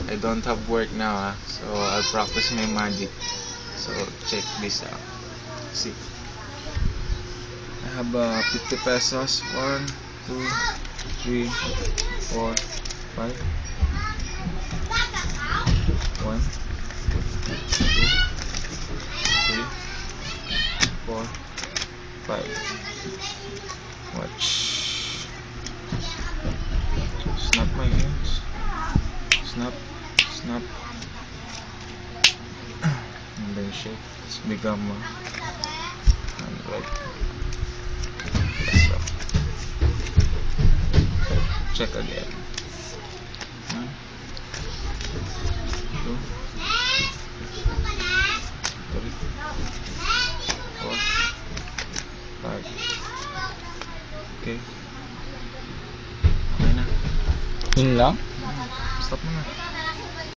I don't have work now, so I'll practice my magic. So check this out. See, I have 50 pesos. 1, 2, 3, 4, 5. 1, 2, 3, 4, 5. Watch. Snap my hands. Snap, snap. And then shake. It's become hand right. Stop. Check again. 1, 2, 3, 4, 5. Okay. Okay na. Yun lang? Stop mo na.